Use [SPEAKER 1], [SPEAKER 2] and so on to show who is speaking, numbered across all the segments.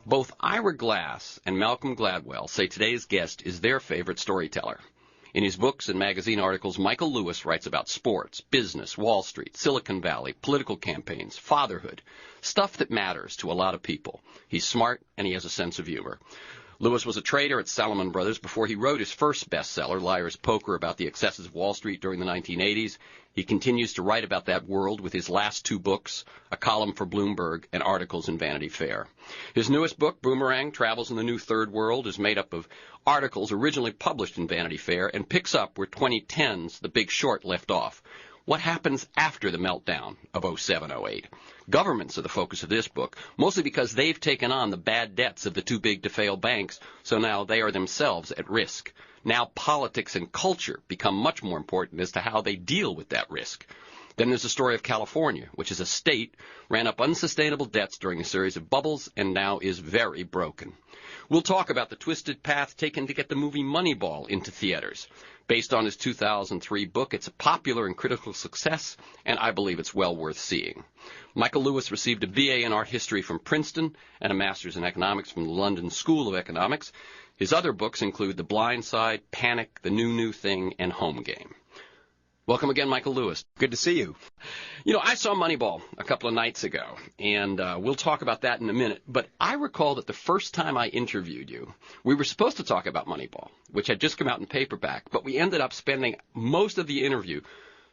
[SPEAKER 1] Both Ira Glass and Malcolm Gladwell say today's guest is their favorite storyteller. In his books and magazine articles, Michael Lewis writes about sports, business, Wall Street, Silicon Valley, political campaigns, fatherhood, stuff that matters to a lot of people. He's smart and he has a sense of humor. Lewis was a trader at Salomon Brothers before he wrote his first bestseller, Liar's Poker, about the excesses of Wall Street during the 1980s. He continues to write about that world with his last two books, a column for Bloomberg, and articles in Vanity Fair. His newest book, Boomerang, Travels in the New Third World, is made up of articles originally published in Vanity Fair and picks up where 2010's The Big Short left off. What happens after the meltdown of 07-08? Governments are the focus of this book, mostly because they've taken on the bad debts of the too-big-to-fail banks, so now they are themselves at risk. Now politics and culture become much more important as to how they deal with that risk. Then there's the story of California, which as a state ran up unsustainable debts during a series of bubbles and now is very broken. We'll talk about the twisted path taken to get the movie Moneyball into theaters. Based on his 2003 book, it's a popular and critical success, and I believe it's well worth seeing. Michael Lewis received a BA in art history from Princeton and a master's in economics from the London School of Economics. His other books include The Blind Side, Panic, The New Thing, and Home Game. Welcome again, Michael Lewis.
[SPEAKER 2] Good to see you.
[SPEAKER 1] You know, I saw Moneyball a couple of nights ago, and we'll talk about that in a minute. But I recall that the first time I interviewed you, we were supposed to talk about Moneyball, which had just come out in paperback, but we ended up spending most of the interview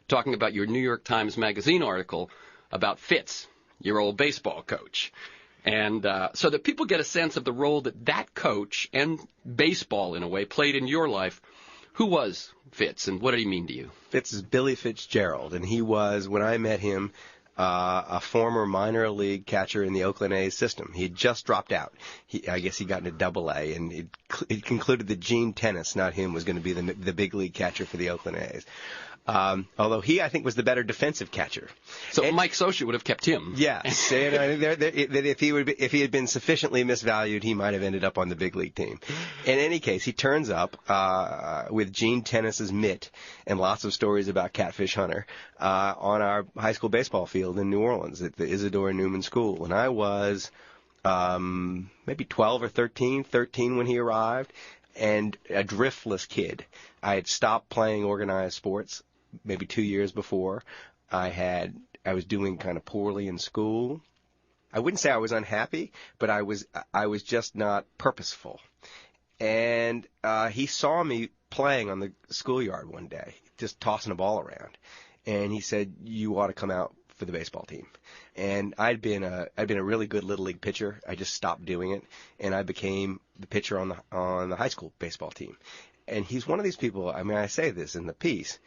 [SPEAKER 1] talking about your New York Times Magazine article about Fitz, your old baseball coach. And so that people get a sense of the role that coach and baseball, in a way, played in your life. Who was Fitz, and what did he mean to you?
[SPEAKER 2] Fitz is Billy Fitzgerald, and he was, when I met him, a former minor league catcher in the Oakland A's system. He had just dropped out. I guess he got into Double-A, and it concluded that Gene Tennis, not him, was going to be the big league catcher for the Oakland A's. Although he, I think, was the better defensive catcher.
[SPEAKER 1] So Mike Scioscia would have kept him.
[SPEAKER 2] Yes. And if he had been sufficiently misvalued, he might have ended up on the big league team. In any case, he turns up with Gene Tennis's mitt and lots of stories about Catfish Hunter on our high school baseball field in New Orleans at the Isidore Newman School. And I was maybe 12 or 13 when he arrived, and a driftless kid. I had stopped playing organized sports maybe 2 years before. I was doing kind of poorly in school. I wouldn't say I was unhappy, but I was just not purposeful. And he saw me playing on the schoolyard one day, just tossing a ball around, and he said, "You ought to come out for the baseball team." And I'd been a really good little league pitcher. I just stopped doing it, and I became the pitcher on the high school baseball team. And he's one of these people. I mean, I say this in the piece,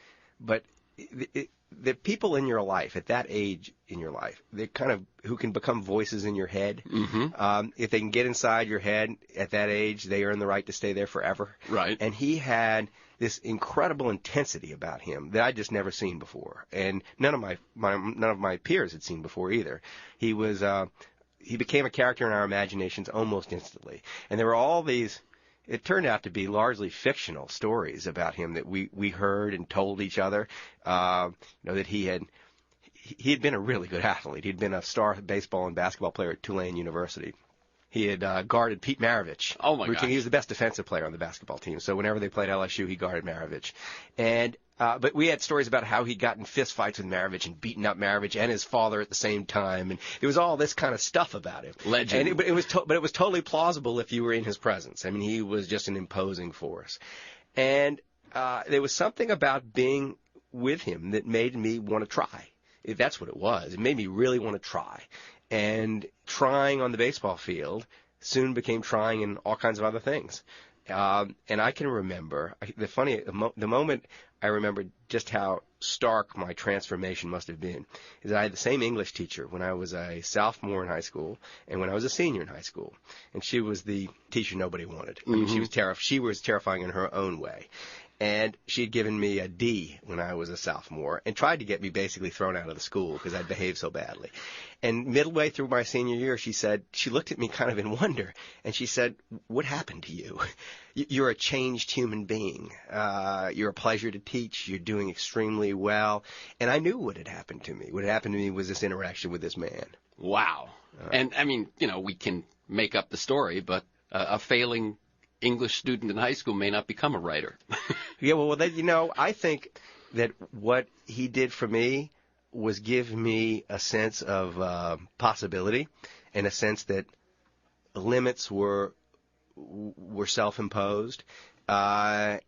[SPEAKER 2] but the people in your life at that age in your life, they're kind of who can become voices in your head.
[SPEAKER 1] Mm-hmm.
[SPEAKER 2] If they can get inside your head at that age, they earn the right to stay there forever.
[SPEAKER 1] Right.
[SPEAKER 2] And he had this incredible intensity about him that I'd just never seen before, and none of my peers had seen before either. He became a character in our imaginations almost instantly, and there were all these. It turned out to be largely fictional stories about him that we heard and told each other. That he had been a really good athlete. He'd been a star baseball and basketball player at Tulane University. He had guarded Pete Maravich.
[SPEAKER 1] Oh, my gosh.
[SPEAKER 2] He was the best defensive player on the basketball team. So whenever they played LSU, he guarded Maravich. And but we had stories about how he'd gotten fist fights with Maravich and beaten up Maravich and his father at the same time. And there was all this kind of stuff about him.
[SPEAKER 1] Legend.
[SPEAKER 2] And it was totally plausible if you were in his presence. I mean, he was just an imposing force. And there was something about being with him that made me want to try. If that's what it was. It made me really want to try. And trying on the baseball field soon became trying in all kinds of other things. And I can remember, the moment I remember just how stark my transformation must have been, is that I had the same English teacher when I was a sophomore in high school and when I was a senior in high school. And she was the teacher nobody wanted. Mm-hmm. I mean, she was terrifying in her own way. And she'd given me a D when I was a sophomore and tried to get me basically thrown out of the school because I'd behaved so badly. And midway through my senior year, she looked at me kind of in wonder, and she said, "What happened to you? You're a changed human being. You're a pleasure to teach. You're doing extremely well." And I knew what had happened to me. What had happened to me was this interaction with this man.
[SPEAKER 1] Wow. And, I mean, we can make up the story, but a failing English student in high school may not become a writer.
[SPEAKER 2] Yeah, well, I think that what he did for me was give me a sense of possibility and a sense that limits were self-imposed, and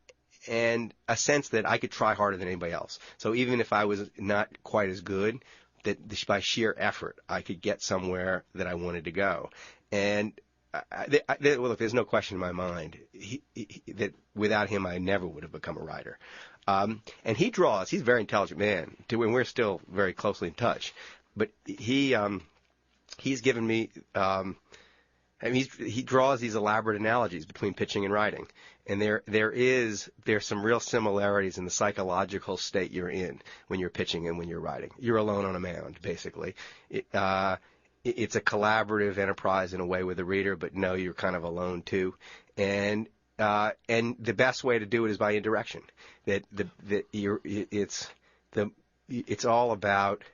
[SPEAKER 2] a sense that I could try harder than anybody else. So even if I was not quite as good, that by sheer effort I could get somewhere that I wanted to go. And look, there's no question in my mind that without him I never would have become a writer. And he's a very intelligent man, and we're still very closely in touch. But he's given me, he draws these elaborate analogies between pitching and writing. And there's some real similarities in the psychological state you're in when you're pitching and when you're writing. You're alone on a mound, basically. It's a collaborative enterprise in a way with the reader, but no, you're kind of alone too. And the best way to do it is by indirection. It's all about,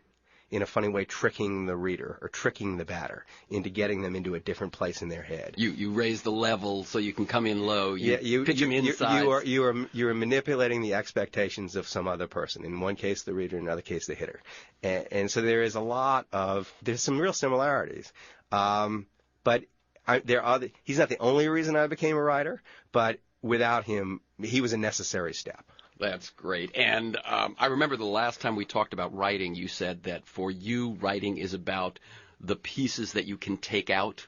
[SPEAKER 2] in a funny way, tricking the reader or tricking the batter into getting them into a different place in their head.
[SPEAKER 1] You raise the level so you can come in low. You pitch them inside.
[SPEAKER 2] You are manipulating the expectations of some other person. In one case, the reader. In another case, the hitter. And so there's some real similarities. But he's not the only reason I became a writer. But without him, he was a necessary step.
[SPEAKER 1] That's great. And I remember the last time we talked about writing, you said that for you, writing is about the pieces that you can take out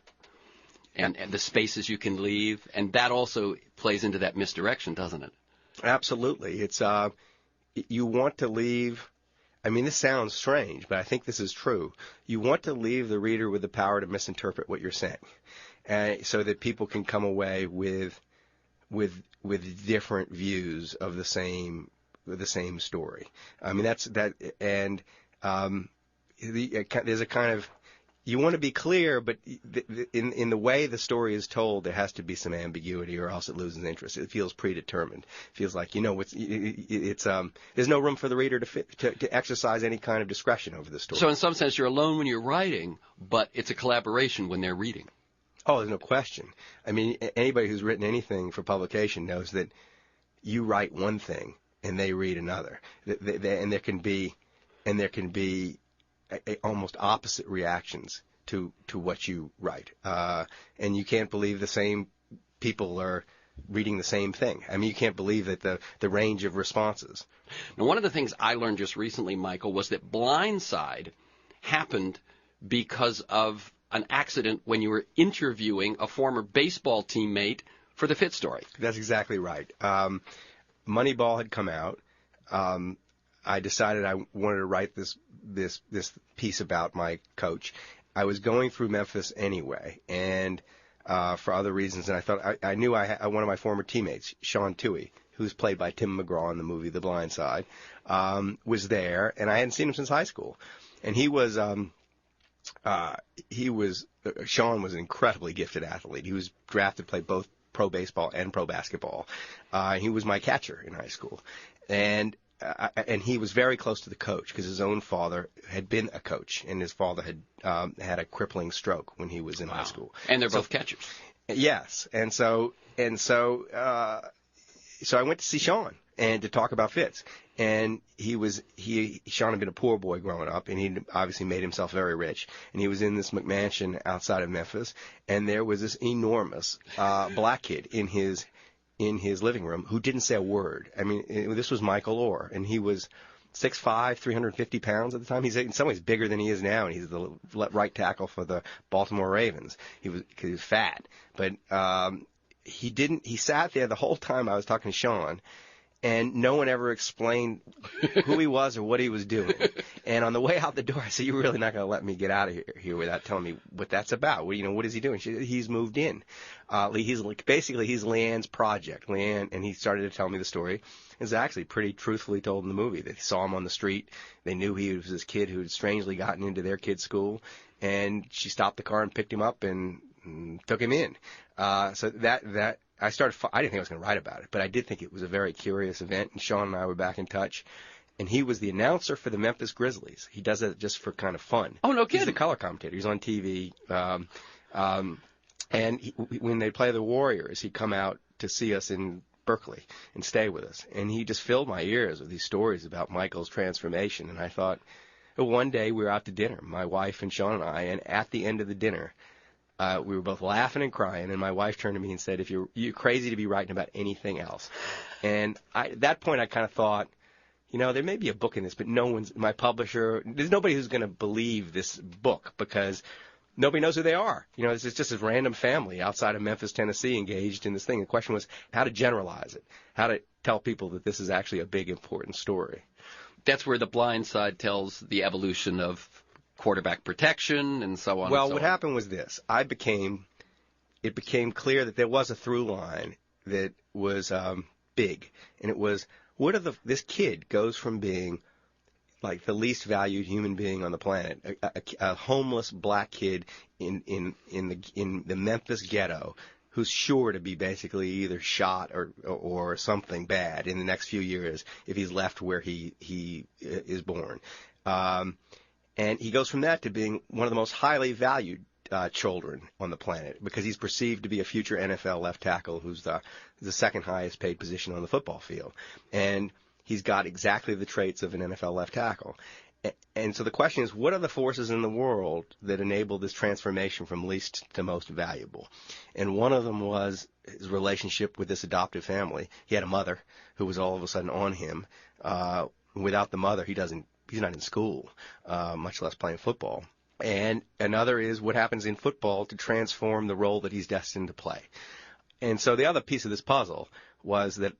[SPEAKER 1] and the spaces you can leave. And that also plays into that misdirection, doesn't it?
[SPEAKER 2] Absolutely. It's you want to leave. I mean, this sounds strange, but I think this is true. You want to leave the reader with the power to misinterpret what you're saying, so that people can come away with different views of the same story. I mean, there's a kind of, you want to be clear, but in the way the story is told, there has to be some ambiguity, or else it loses interest. It feels predetermined. It feels like there's no room for the reader to exercise any kind of discretion over the story.
[SPEAKER 1] So in some sense, you're alone when you're writing, but it's a collaboration when they're reading.
[SPEAKER 2] Oh, there's no question. I mean, anybody who's written anything for publication knows that you write one thing and they read another, and there can be almost opposite reactions to what you write, and you can't believe the same people are reading the same thing. I mean, you can't believe that the range of responses.
[SPEAKER 1] Now, one of the things I learned just recently, Michael, was that Blindside happened because of an accident when you were interviewing a former baseball teammate for the Fit story.
[SPEAKER 2] That's exactly right. Moneyball had come out. I decided I wanted to write this piece about my coach. I was going through Memphis anyway, and for other reasons, and I thought I knew one of my former teammates, Sean Toohey, who's played by Tim McGraw in the movie The Blind Side, was there, and I hadn't seen him since high school, and Sean was an incredibly gifted athlete. He was drafted to play both pro baseball and pro basketball. He was my catcher in high school, and he was very close to the coach because his own father had been a coach, and his father had a crippling stroke when he was in high school.
[SPEAKER 1] And they're both catchers.
[SPEAKER 2] Yes, and so I went to see Sean and to talk about Fitz. And Sean had been a poor boy growing up, and he obviously made himself very rich. And he was in this McMansion outside of Memphis, and there was this enormous black kid in his living room who didn't say a word. I mean, this was Michael Orr, and he was 6'5", 350 pounds at the time. He's in some ways bigger than he is now, and he's the right tackle for the Baltimore Ravens. He was fat, but he sat there the whole time I was talking to Sean. And no one ever explained who he was or what he was doing. And on the way out the door, I said, "You're really not going to let me get out of here without telling me what that's about. What is he doing?" She said, "He's moved in. He's Leanne's project." Leanne, and he started to tell me the story. It's actually pretty truthfully told in the movie. They saw him on the street. They knew he was this kid who had strangely gotten into their kid's school. And she stopped the car and picked him up and took him in. So that. I didn't think I was going to write about it, but I did think it was a very curious event, and Sean and I were back in touch. And he was the announcer for the Memphis Grizzlies. He does it just for kind of fun.
[SPEAKER 1] Oh, no kidding.
[SPEAKER 2] He's the color commentator. He's on TV. And when they play the Warriors, he'd come out to see us in Berkeley and stay with us. And he just filled my ears with these stories about Michael's transformation. And I thought, one day we were out to dinner, my wife and Sean and I, and at the end of the dinner, we were both laughing and crying, and my wife turned to me and said, you're crazy to be writing about anything else. And at that point I kind of thought, there may be a book in this, but my publisher, there's nobody who's going to believe this book because nobody knows who they are. This is just a random family outside of Memphis, Tennessee, engaged in this thing. The question was how to generalize it, how to tell people that this is actually a big, important story.
[SPEAKER 1] That's where The Blind Side tells the evolution of quarterback protection and so on.
[SPEAKER 2] Well, what happened was this. It became clear that there was a through line that was big, and it was this kid goes from being like the least valued human being on the planet, a homeless black kid in the Memphis ghetto, who's sure to be basically either shot or something bad in the next few years if he's left where he is born. And he goes from that to being one of the most highly valued children on the planet because he's perceived to be a future NFL left tackle who's the second highest paid position on the football field. And he's got exactly the traits of an NFL left tackle. And so the question is, what are the forces in the world that enable this transformation from least to most valuable? And one of them was his relationship with this adoptive family. He had a mother who was all of a sudden on him. Without the mother, he's not in school, much less playing football. And another is what happens in football to transform the role that he's destined to play. And so the other piece of this puzzle was that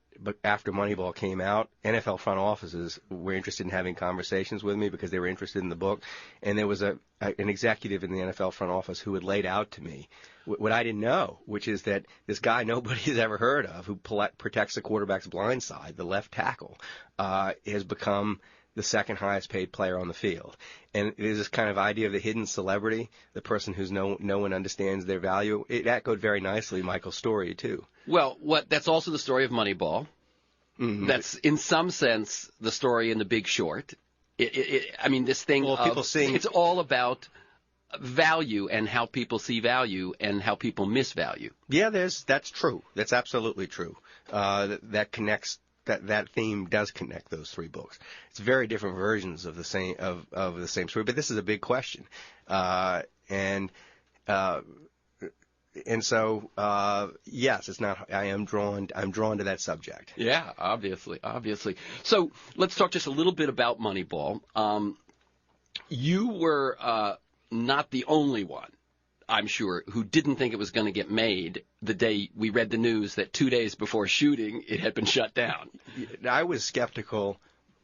[SPEAKER 2] after Moneyball came out, NFL front offices were interested in having conversations with me because they were interested in the book. And there was an executive in the NFL front office who had laid out to me what I didn't know, which is that this guy nobody's ever heard of who protects the quarterback's blind side, the left tackle, has become the second highest paid player on the field. And there's this kind of idea of the hidden celebrity, the person who's no one understands their value. It echoed very nicely Michael's story, too.
[SPEAKER 1] Well, that's also the story of Moneyball. Mm-hmm. That's, in some sense, the story in The Big Short. This thing it's all about value and how people see value and how people miss value.
[SPEAKER 2] Yeah, that's true. That's absolutely true. That connects. That theme does connect those three books. It's very different versions of the same of the same story, but this is a big question, and so yes, it's not. I'm drawn to that subject.
[SPEAKER 1] Yeah, obviously. So let's talk just a little bit about Moneyball. You were not the only one, I'm sure, who didn't think it was going to get made the day we read the news that 2 days before shooting it had been shut down.
[SPEAKER 2] I was skeptical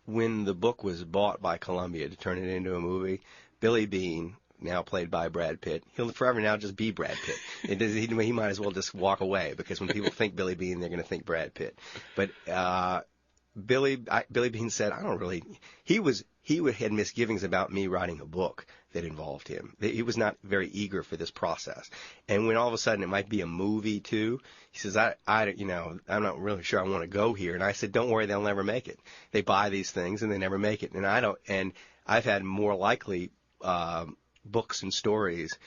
[SPEAKER 2] when the book was bought by Columbia to turn it into a movie. Billy Beane, now played by Brad Pitt, he'll forever now just be Brad Pitt. He might as well just walk away because when people think Billy Beane, they're going to think Brad Pitt. But Billy Beane said, he had misgivings about me writing a book that involved him. He was not very eager for this process. And when all of a sudden it might be a movie too, he says, I'm not really sure I want to go here. And I said, don't worry, they'll never make it. They buy these things and they never make it. And I've had more likely books and stories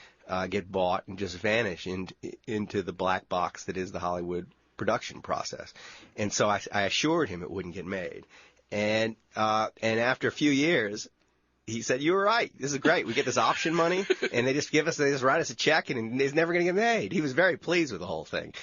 [SPEAKER 2] get bought and just vanish into the black box that is the Hollywood production process. And so I assured him it wouldn't get made. And after a few years, he said, "You were right. This is great. We get this option money, and they just write us a check, and it's never going to get made." He was very pleased with the whole thing.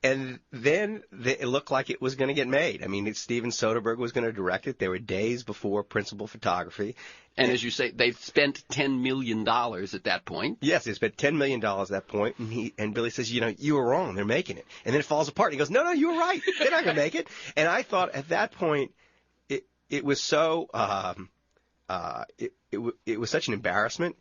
[SPEAKER 2] And then it looked like it was going to get made. I mean, Steven Soderbergh was going to direct it. There were days before principal photography.
[SPEAKER 1] And as you say, they spent $10 million at that point.
[SPEAKER 2] Yes, they spent $10 million at that point. And Billy says, you were wrong. They're making it. And then it falls apart. And he goes, no, you were right. They're not going to make it. And I thought at that point it was so it was such an embarrassment.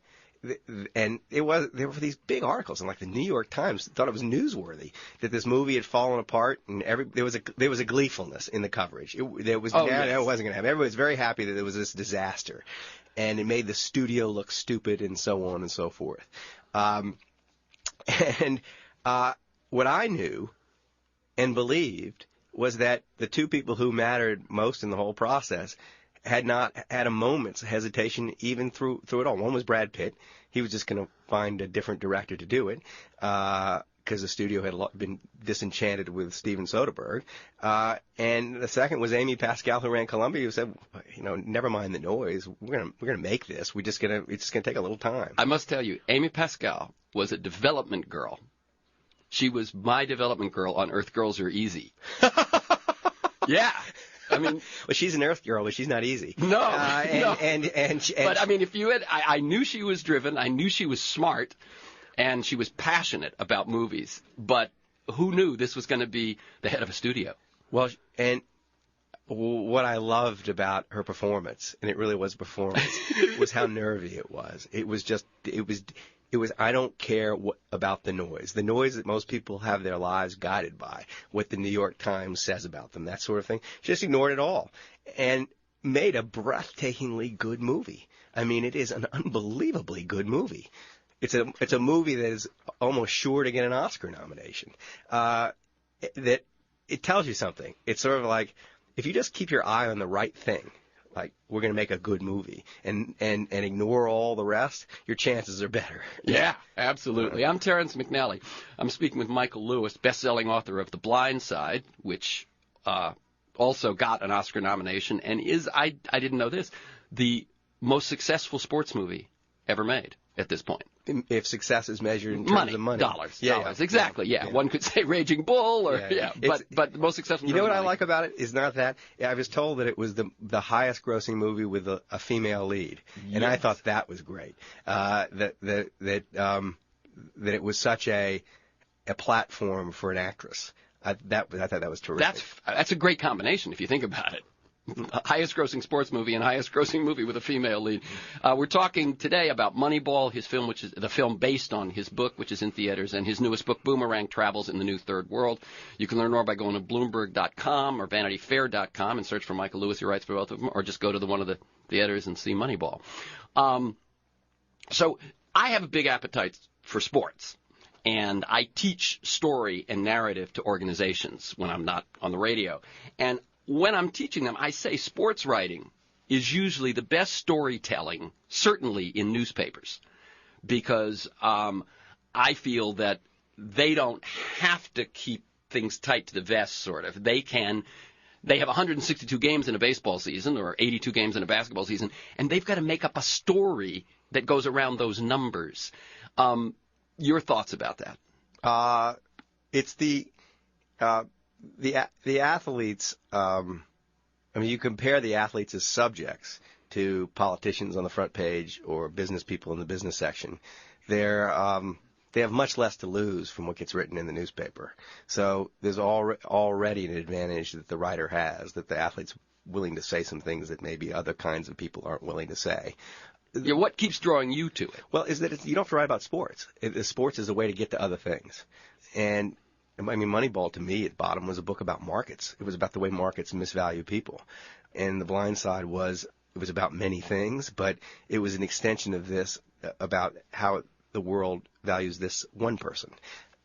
[SPEAKER 2] And there were these big articles, and like the New York Times thought it was newsworthy that this movie had fallen apart, and there was a gleefulness in the coverage. It wasn't going to happen. Everybody was very happy that there was this disaster, and it made the studio look stupid, and so on and so forth. And what I knew and believed was that the two people who mattered most in the whole process had not had a moment's hesitation even through it all. One was Brad Pitt. He was just going to find a different director to do it because the studio had been disenchanted with Steven Soderbergh. And the second was Amy Pascal, who ran Columbia, who said, never mind the noise. We're gonna make this. It's just gonna take a little time.
[SPEAKER 1] I must tell you, Amy Pascal was a development girl. She was my development girl on Earth Girls Are Easy. Yeah. I mean,
[SPEAKER 2] well, she's an Earth girl, but she's not easy.
[SPEAKER 1] No, no. But I mean, if you had, I knew she was driven. I knew she was smart, and she was passionate about movies. But who knew this was going to be the head of a studio?
[SPEAKER 2] Well, and what I loved about her performance, and it really was a performance, was how nervy it was. It was. I don't care about the noise that most people have their lives guided by, what the New York Times says about them, that sort of thing. She just ignored it all and made a breathtakingly good movie. I mean, it is an unbelievably good movie. It's a movie that is almost sure to get an Oscar nomination. That it tells you something. It's sort of like if you just keep your eye on the right thing, like we're going to make a good movie, and ignore all the rest, your chances are better.
[SPEAKER 1] Yeah, absolutely. I'm Terrence McNally. I'm speaking with Michael Lewis, best-selling author of The Blind Side, which also got an Oscar nomination and is, I didn't know this, the most successful sports movie ever made at this point.
[SPEAKER 2] If success is measured in terms of money.
[SPEAKER 1] Dollars. Exactly, yeah. One could say Raging Bull, or but the most successful.
[SPEAKER 2] You know what
[SPEAKER 1] money.
[SPEAKER 2] I like about it is not that. I was told that it was the highest grossing movie with a female lead, and I thought that was great. That it was such a platform for an actress. I thought that was terrific.
[SPEAKER 1] That's a great combination if you think about it. Highest grossing sports movie and highest grossing movie with a female lead. We're talking today about Moneyball, his film, which is the film based on his book, which is in theaters, and his newest book, Boomerang, Travels in the New Third World. You can learn more by going to Bloomberg.com or VanityFair.com and search for Michael Lewis, who writes for both of them, or just go to one of the theaters and see Moneyball. So I have a big appetite for sports. And I teach story and narrative to organizations when I'm not on the radio. And when I'm teaching them, I say sports writing is usually the best storytelling, certainly in newspapers, because I feel that they don't have to keep things tight to the vest, sort of. They have 162 games in a baseball season or 82 games in a basketball season, and they've got to make up a story that goes around those numbers. Your thoughts about that?
[SPEAKER 2] It's the athletes. You compare the athletes as subjects to politicians on the front page or business people in the business section. They have much less to lose from what gets written in the newspaper. So there's already an advantage that the writer has, that the athlete's willing to say some things that maybe other kinds of people aren't willing to say.
[SPEAKER 1] Yeah, what keeps drawing you to it?
[SPEAKER 2] Well, is that you don't have to write about sports. Sports is a way to get to other things. And, I mean, Moneyball, to me, at bottom, was a book about markets. It was about the way markets misvalue people. And The Blind Side was about many things, but it was an extension of this about how the world values this one person.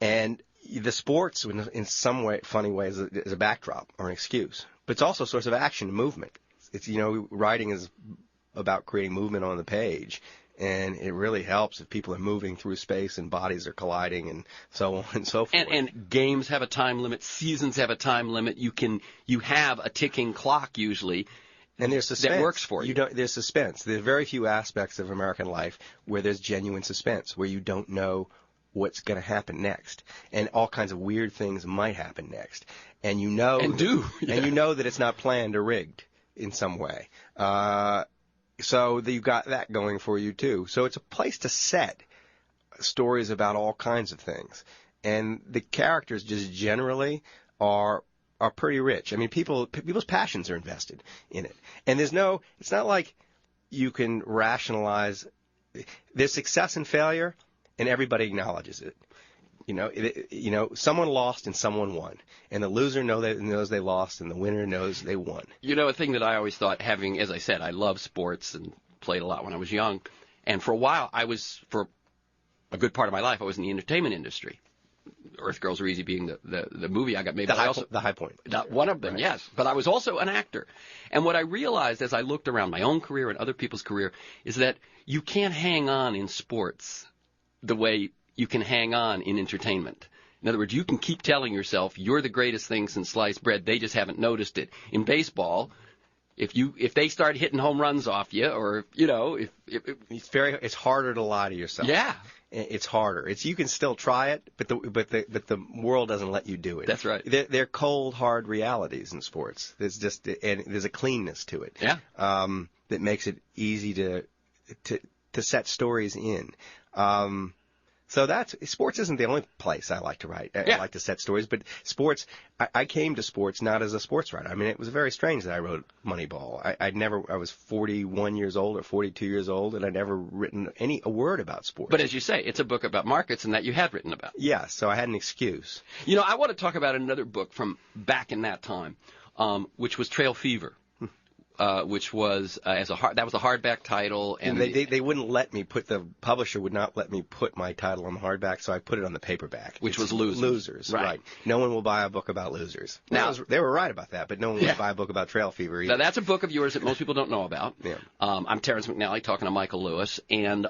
[SPEAKER 2] And the sports, in some way, funny way, is a backdrop or an excuse. But it's also a source of action and movement. It's, writing is about creating movement on the page, and it really helps if people are moving through space and bodies are colliding and so on and so forth.
[SPEAKER 1] And games have a time limit, seasons have a time limit. You have a ticking clock usually,
[SPEAKER 2] and there's suspense
[SPEAKER 1] that works for you.
[SPEAKER 2] There's suspense. There are very few aspects of American life where there's genuine suspense, where you don't know what's going to happen next, and all kinds of weird things might happen next, and you know that it's not planned or rigged in some way. So you've got that going for you, too. So it's a place to set stories about all kinds of things. And the characters just generally are pretty rich. I mean, people's passions are invested in it. And it's not like you can rationalize. There's success and failure, and everybody acknowledges it. Someone lost and someone won, and the loser knows they lost, and the winner knows they won. A
[SPEAKER 1] thing that I always thought, having, as I said, I love sports and played a lot when I was young, and for a while for a good part of my life, I was in the entertainment industry. Earth Girls Are Easy being the movie I got made.
[SPEAKER 2] The High Point.
[SPEAKER 1] One of them,
[SPEAKER 2] right.
[SPEAKER 1] Yes. But I was also an actor. And what I realized as I looked around my own career and other people's career is that you can't hang on in sports the way you can hang on in entertainment. In other words, you can keep telling yourself you're the greatest thing since sliced bread. They just haven't noticed it. In baseball, if they start hitting home runs off you, or if
[SPEAKER 2] it's harder to lie to yourself.
[SPEAKER 1] Yeah.
[SPEAKER 2] It's harder. You can still try it, but the world doesn't let you do it.
[SPEAKER 1] That's right.
[SPEAKER 2] They're cold, hard realities in sports. There's a cleanness to it.
[SPEAKER 1] Yeah.
[SPEAKER 2] That makes it easy to set stories in. So sports isn't the only place I like to write. I like to set stories, but sports, I came to sports not as a sports writer. I mean, it was very strange that I wrote Moneyball. I was 41 years old or 42 years old, and I'd never written a word about sports.
[SPEAKER 1] But as you say, it's a book about markets, and that you had written about.
[SPEAKER 2] Yeah, so I had an excuse.
[SPEAKER 1] I want to talk about another book from back in that time, which was Trail Fever. Which was that was a hardback title, and
[SPEAKER 2] they wouldn't let me the publisher would not let me put my title on the hardback, so I put it on the paperback,
[SPEAKER 1] which was Losers.
[SPEAKER 2] Losers, right? No one will buy a book about losers. Now they were right about that, but no one will buy a book about Trail Fever either.
[SPEAKER 1] Now that's a book of yours that most people don't know about.
[SPEAKER 2] Yeah.
[SPEAKER 1] I'm Terrence McNally talking to Michael Lewis, and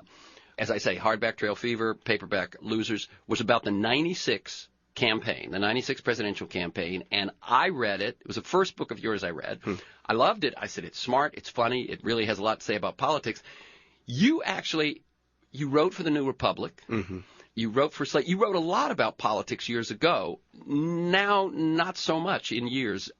[SPEAKER 1] as I say, hardback Trail Fever, paperback Losers was about the '96 campaign, the 96 presidential campaign, and I read it. It was the first book of yours I read. I loved it. I said, it's smart, it's funny, it really has a lot to say about politics. You wrote for the New Republic.
[SPEAKER 2] Mm-hmm.
[SPEAKER 1] You wrote for Slate. You wrote a lot about politics years ago. Now, not so much in years.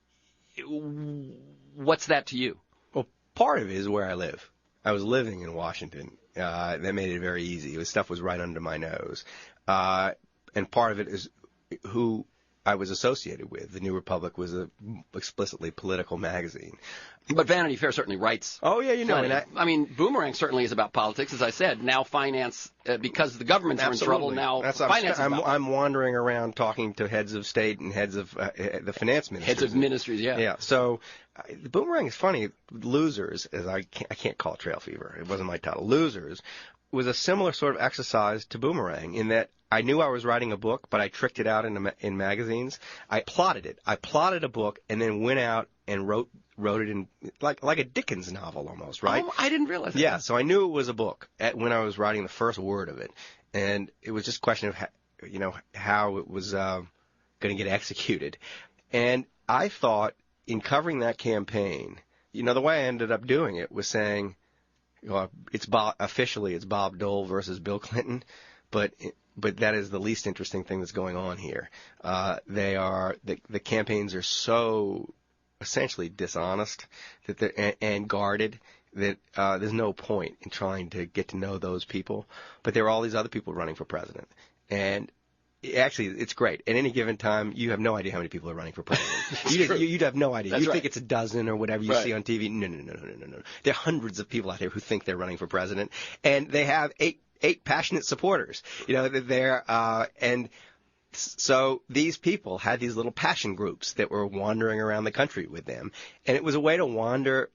[SPEAKER 1] What's that to you?
[SPEAKER 2] Well, part of it is where I live. I was living in Washington. That made it very easy. Stuff was right under my nose. And part of it is who I was associated with. The New Republic was a explicitly political magazine.
[SPEAKER 1] But Vanity Fair certainly writes.
[SPEAKER 2] Oh, yeah,
[SPEAKER 1] I mean, Boomerang certainly is about politics, as I said. Now finance, because the governments are in trouble, now finance
[SPEAKER 2] I'm wandering around talking to heads of state and heads of the finance ministries.
[SPEAKER 1] Heads of ministries, yeah.
[SPEAKER 2] Yeah, so the Boomerang is funny. Losers, as I can't call it Trail Fever. It wasn't my title. Losers was a similar sort of exercise to Boomerang in that I knew I was writing a book, but I tricked it out in magazines. I plotted it. I plotted a book and then went out and wrote it in like a Dickens novel almost, right?
[SPEAKER 1] Oh, I didn't realize that.
[SPEAKER 2] Yeah, so I knew it was a book when I was writing the first word of it, and it was just a question of how it was going to get executed. And I thought in covering that campaign, the way I ended up doing it was saying, officially it's Bob Dole versus Bill Clinton, but that is the least interesting thing that's going on here. The campaigns are so essentially dishonest and guarded that there's no point in trying to get to know those people. But there are all these other people running for president, and actually it's great. At any given time, you have no idea how many people are running for president. You'd have no idea. You'd think it's a dozen or whatever you see on TV. No. There are hundreds of people out there who think they're running for president, and they have eight passionate supporters. And so these people had these little passion groups that were wandering around the country with them, and it was a way to wander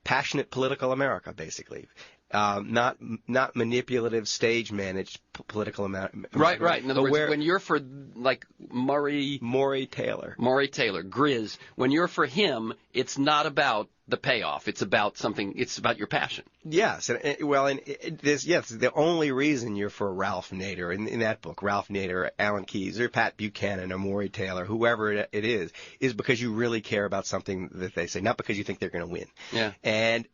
[SPEAKER 2] passionate political America, basically. Not manipulative, stage-managed political America.
[SPEAKER 1] Right. In other words, when you're for, like, Maury Taylor, Grizz, when you're for him, it's not about the payoff. It's about something. It's about your passion.
[SPEAKER 2] Yes. The only reason you're for Ralph Nader in that book, Ralph Nader, Alan Keyes, or Pat Buchanan, or Maury Taylor, whoever it is because you really care about something that they say, not because you think they're going to win.
[SPEAKER 1] Yeah.
[SPEAKER 2] And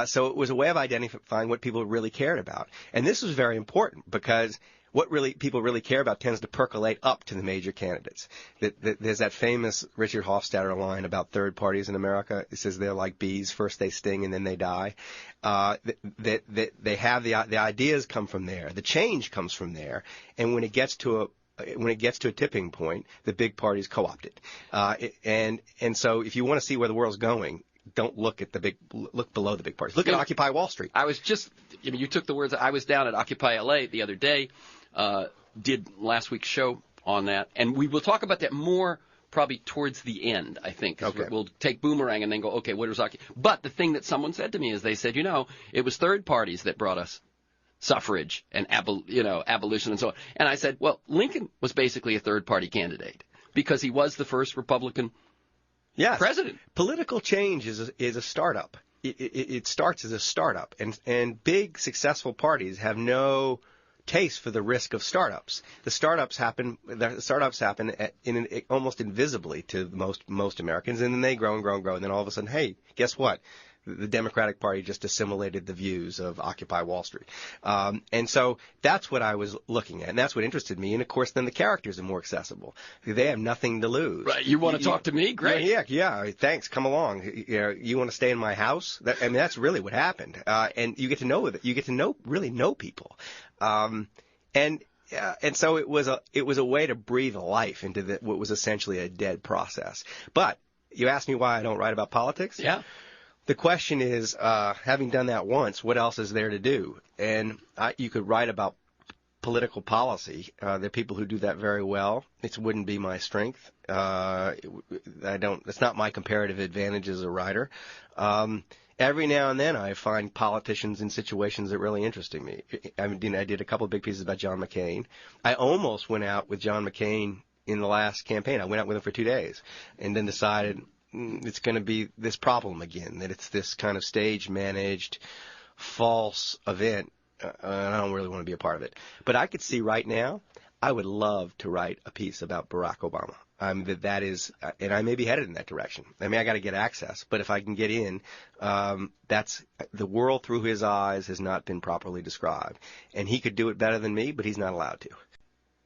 [SPEAKER 2] so it was a way of identifying what people really cared about. And this was very important because what people really care about tends to percolate up to the major candidates. There's that famous Richard Hofstadter line about third parties in America. It says they're like bees. First they sting and then they die. They have the ideas come from there. The change comes from there. And when it gets to a tipping point, the big parties co-opt it. And so if you want to see where the world's going, don't look below the big parties. Look at Occupy Wall Street.
[SPEAKER 1] You took the words. I was down at Occupy LA the other day, did last week's show on that, and we will talk about that more probably towards the end, I think.
[SPEAKER 2] Okay.
[SPEAKER 1] We'll take Boomerang and then go, okay, what was Occupy? But the thing that someone said to me is they said, it was third parties that brought us suffrage and abolition and so on. And I said, well, Lincoln was basically a third-party candidate because he was the first Republican president.
[SPEAKER 2] Political change is a startup. It starts as a startup, and big successful parties have no taste for the risk of startups. The startups happen almost invisibly to most Americans, and then they grow and grow and grow, and then all of a sudden, hey, guess what? The Democratic Party just assimilated the views of Occupy Wall Street. And so that's what I was looking at, and that's what interested me. And, of course, then the characters are more accessible. They have nothing to lose.
[SPEAKER 1] Right. You want to talk to me? Great.
[SPEAKER 2] Yeah. Thanks. Come along. You want to stay in my house? That's really what happened. And you get to really know people. And so it was a way to breathe life into what was essentially a dead process. But you asked me why I don't write about politics?
[SPEAKER 1] Yeah.
[SPEAKER 2] The question is, having done that once, what else is there to do? And you could write about political policy. There are people who do that very well. It wouldn't be my strength. It's not my comparative advantage as a writer. Every now and then I find politicians in situations that really interesting me. I did a couple of big pieces about John McCain. I almost went out with John McCain in the last campaign. I went out with him for 2 days and then decided it's going to be this problem again, that it's this kind of stage-managed
[SPEAKER 3] false event, and I don't really want to be a part of it. But I could see right now, I would love to write a piece about Barack Obama. That is, and I may be headed in that direction. I mean, I got to get access, but if I can get in, that's the world through his eyes has not been properly described, and he could do it better than me, but he's not allowed to.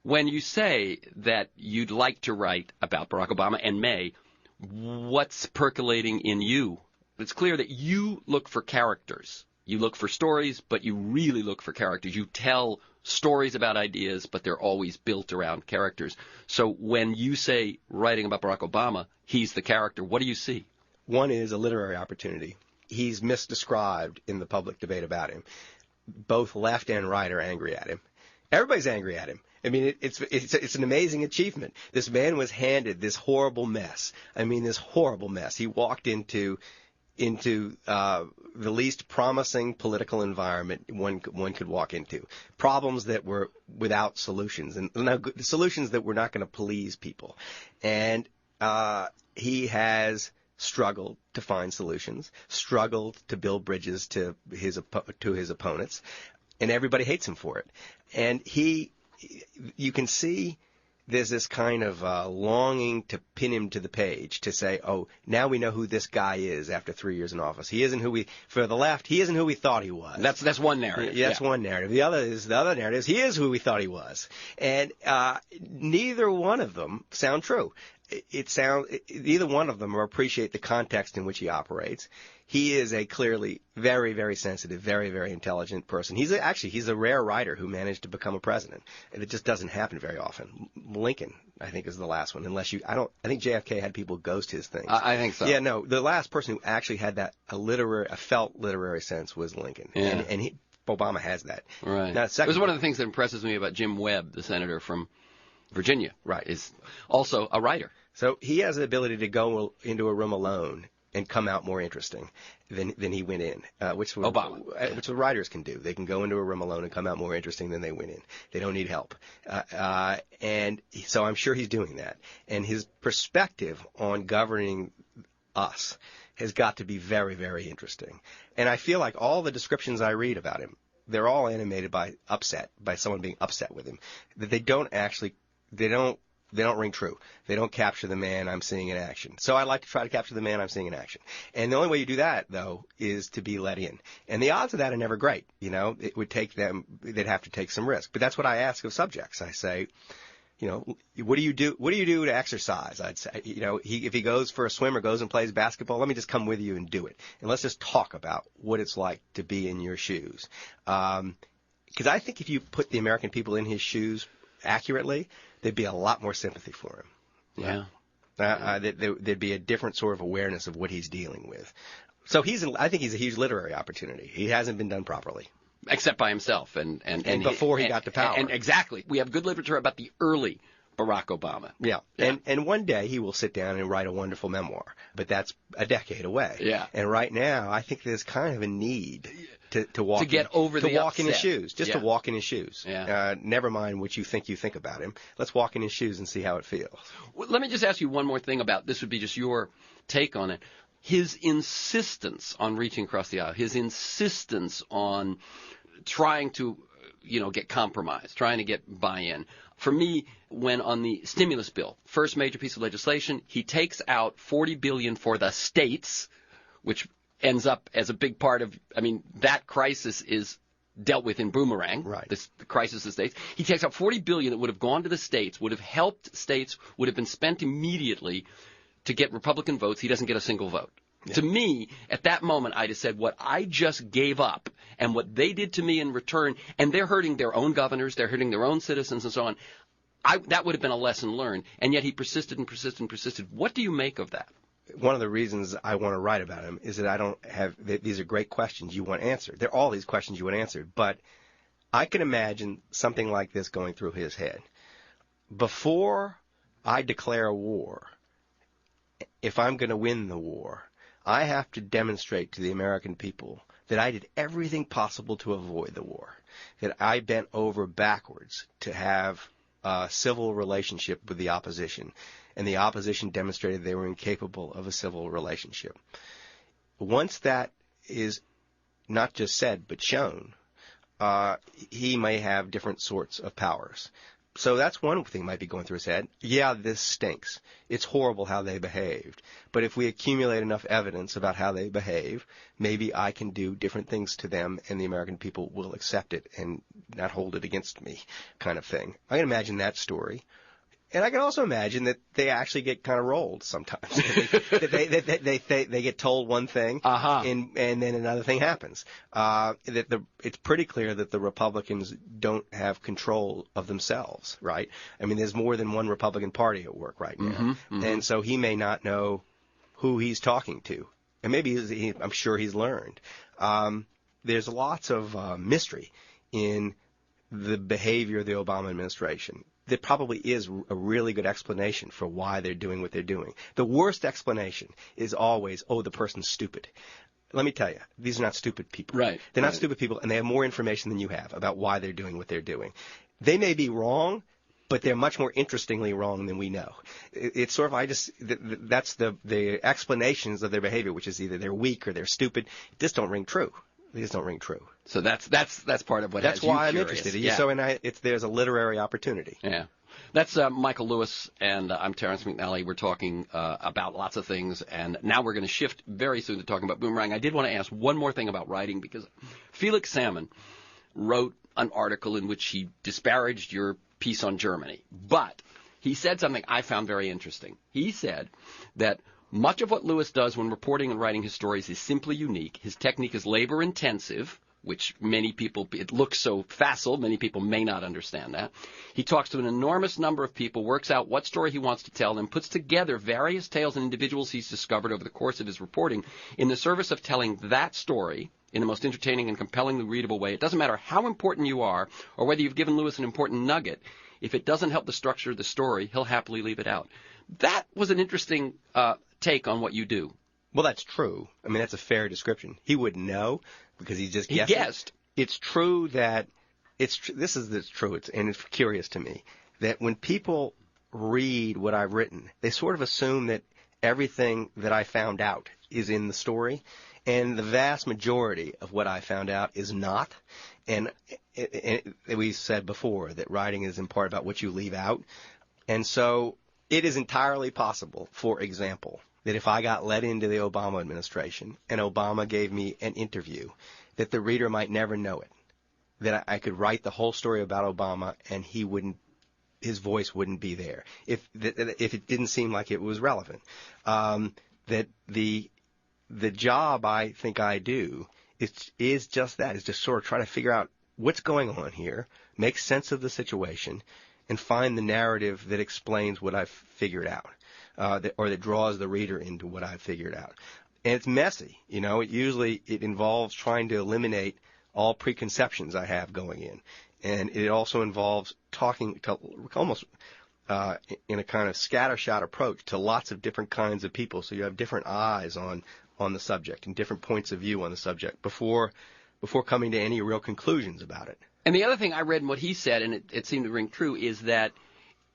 [SPEAKER 1] When you say that you'd like to write about Barack Obama and may, what's percolating in you? It's clear that you look for characters. You look for stories, but you really look for characters. You tell stories about ideas, but they're always built around characters. So when you say writing about Barack Obama, he's the character, what do you see?
[SPEAKER 3] One is a literary opportunity. He's misdescribed in the public debate about him. Both left and right are angry at him. Everybody's angry at him. I mean, it's an amazing achievement. This man was handed this horrible mess. I mean, this horrible mess. He walked into the least promising political environment one could walk into. Problems that were without solutions, and solutions that were not going to please people. And he has struggled to find solutions, struggled to build bridges to his opponents, and everybody hates him for it. And you can see there's this kind of longing to pin him to the page, to say, oh, now we know who this guy is after 3 years in office. He isn't for the left, he isn't who we thought he was.
[SPEAKER 1] That's one narrative.
[SPEAKER 3] Yeah, that's one narrative. The other narrative is he is who we thought he was. And neither one of them sound true. Neither one of them appreciate the context in which he operates. He is a clearly very, very sensitive, very, very intelligent person. He's a rare writer who managed to become a president, and it just doesn't happen very often. Lincoln, I think, is the last one. I think JFK had people ghost his things.
[SPEAKER 1] I think so.
[SPEAKER 3] Yeah, no, the last person who actually had a felt literary sense was Lincoln,
[SPEAKER 1] yeah.
[SPEAKER 3] and Obama has that.
[SPEAKER 1] Right. Now, it was one of the things that impresses me about Jim Webb, the senator from Virginia.
[SPEAKER 3] Right.
[SPEAKER 1] Is also a writer.
[SPEAKER 3] So he has the ability to go into a room alone and come out more interesting than he went in, which the writers can do. They can go into a room alone and come out more interesting than they went in. They don't need help. And so I'm sure he's doing that. And his perspective on governing us has got to be very, very interesting. And I feel like all the descriptions I read about him, they're all animated by someone being upset with him, that they don't ring true. They don't capture the man I'm seeing in action. So I like to try to capture the man I'm seeing in action. And the only way you do that, though, is to be let in. And the odds of that are never great. You know, it would take them, they'd have to take some risk. But that's what I ask of subjects. I say, you know, what do you do to exercise? I'd say, you know, if he goes for a swim or goes and plays basketball, let me just come with you and do it. And let's just talk about what it's like to be in your shoes. Because I think if you put the American people in his shoes accurately, there'd be a lot more sympathy for him.
[SPEAKER 1] Yeah.
[SPEAKER 3] There'd be a different sort of awareness of what he's dealing with. So I think he's a huge literary opportunity. He hasn't been done properly.
[SPEAKER 1] Except by himself and
[SPEAKER 3] before he got to power.
[SPEAKER 1] And exactly. We have good literature about the early Barack Obama.
[SPEAKER 3] Yeah. And one day he will sit down and write a wonderful memoir, but that's a decade away.
[SPEAKER 1] Yeah.
[SPEAKER 3] And right now, I think there's kind of a need to walk
[SPEAKER 1] to get over the
[SPEAKER 3] walk in his
[SPEAKER 1] upset.
[SPEAKER 3] shoes, just to walk in his shoes.
[SPEAKER 1] Yeah.
[SPEAKER 3] Never mind what you think about him. Let's walk in his shoes and see how it feels.
[SPEAKER 1] Well, let me just ask you one more thing about this. Would be just your take on it. His insistence on reaching across the aisle, his insistence on trying to, get compromise, trying to get buy-in. For me, when on the stimulus bill, first major piece of legislation, he takes out $40 billion for the states, which ends up as a big part of, that crisis is dealt with in Boomerang,
[SPEAKER 3] right.
[SPEAKER 1] The crisis of states. He takes out $40 billion that would have gone to the states, would have helped states, would have been spent immediately to get Republican votes. He doesn't get a single vote. Yeah. To me, at that moment, I'd have said what I just gave up and what they did to me in return, and they're hurting their own governors, they're hurting their own citizens and so on. That would have been a lesson learned, and yet he persisted and persisted and persisted. What do you make of that?
[SPEAKER 3] One of the reasons I want to write about him is that I don't have – these are great questions you want answered. They're all these questions you want answered, but I can imagine something like this going through his head. Before I declare a war, if I'm going to win the war, I have to demonstrate to the American people that I did everything possible to avoid the war, that I bent over backwards to have a civil relationship with the opposition, and the opposition demonstrated they were incapable of a civil relationship. Once that is not just said but shown, he may have different sorts of powers. So that's one thing might be going through his head. Yeah, this stinks. It's horrible how they behaved. But if we accumulate enough evidence about how they behave, maybe I can do different things to them and the American people will accept it and not hold it against me, kind of thing. I can imagine that story. And I can also imagine that they actually get kind of rolled sometimes. They get told one thing, and then another thing happens. It's pretty clear that the Republicans don't have control of themselves, right? There's more than one Republican Party at work right now. And so he may not know who he's talking to. And maybe I'm sure he's learned. There's lots of mystery in the behavior of the Obama administration. There probably is a really good explanation for why they're doing what they're doing. The worst explanation is always, the person's stupid. Let me tell you, these are not stupid people.
[SPEAKER 1] Right.
[SPEAKER 3] They're not stupid people, and they have more information than you have about why they're doing what they're doing. They may be wrong, but they're much more interestingly wrong than we know. It's sort of, that's the explanations of their behavior, which is either they're weak or they're stupid, just don't ring true. They just don't ring true.
[SPEAKER 1] So that's part of what
[SPEAKER 3] that's
[SPEAKER 1] has you
[SPEAKER 3] why I'm
[SPEAKER 1] curious.
[SPEAKER 3] interested.
[SPEAKER 1] Yeah.
[SPEAKER 3] So there's a literary opportunity.
[SPEAKER 1] Yeah. That's Michael Lewis, and I'm Terrence McNally. We're talking about lots of things, and now we're going to shift very soon to talking about Boomerang. I did want to ask one more thing about writing, because Felix Salmon wrote an article in which he disparaged your piece on Germany, but he said something I found very interesting. He said that much of what Lewis does when reporting and writing his stories is simply unique. His technique is labor-intensive, which many people, it looks so facile, many people may not understand that. He talks to an enormous number of people, works out what story he wants to tell, and puts together various tales and individuals he's discovered over the course of his reporting in the service of telling that story in the most entertaining and compellingly readable way. It doesn't matter how important you are or whether you've given Lewis an important nugget. If it doesn't help the structure of the story, he'll happily leave it out. That was an interesting take on what you do.
[SPEAKER 3] Well, that's true. That's a fair description. He wouldn't know because he just guessed.
[SPEAKER 1] He guessed.
[SPEAKER 3] It's true that this is true, and it's curious to me that when people read what I've written, they sort of assume that everything that I found out is in the story, and the vast majority of what I found out is not. And we said before that writing is in part about what you leave out, and so it is entirely possible, for example, that if I got let into the Obama administration and Obama gave me an interview, that the reader might never know it, that I could write the whole story about Obama and his voice wouldn't be there if it didn't seem like it was relevant. That the job I think I do is just that, is to sort of try to figure out what's going on here, make sense of the situation, and find the narrative that explains what I've figured out, or that draws the reader into what I've figured out. And it's messy, It involves trying to eliminate all preconceptions I have going in, and it also involves talking to almost
[SPEAKER 2] in a kind of scattershot approach to lots of different kinds of people. So you have different eyes on the subject and different points of view on the subject before coming to any real conclusions about it.
[SPEAKER 1] And the other thing I read in what he said, and it seemed to ring true, is that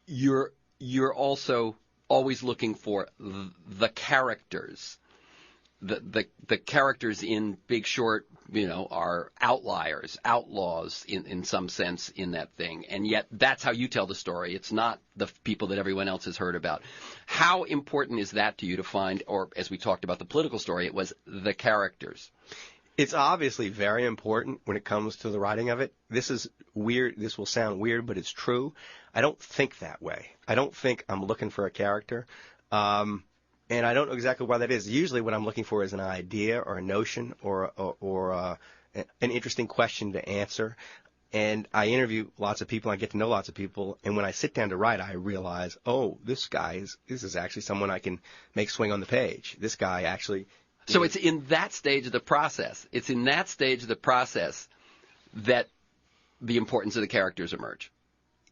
[SPEAKER 1] you're also always looking for the characters. The characters in Big Short, are outliers, outlaws in some sense in that thing. And yet that's how you tell the story. It's not the people that everyone else has heard about. How important is that to you to find, or as we talked about the political story, it was the characters?
[SPEAKER 2] It's obviously very important when it comes to the writing of it. This is weird. This will sound weird, but it's true. I don't think that way. I don't think I'm looking for a character. And I don't know exactly why that is. Usually what I'm looking for is an idea or a notion or an interesting question to answer. And I interview lots of people. I get to know lots of people. And when I sit down to write, I realize, this is actually someone I can make swing on the page. This guy actually.
[SPEAKER 1] So it's in that stage of the process. It's in that stage of the process that the importance of the characters emerge.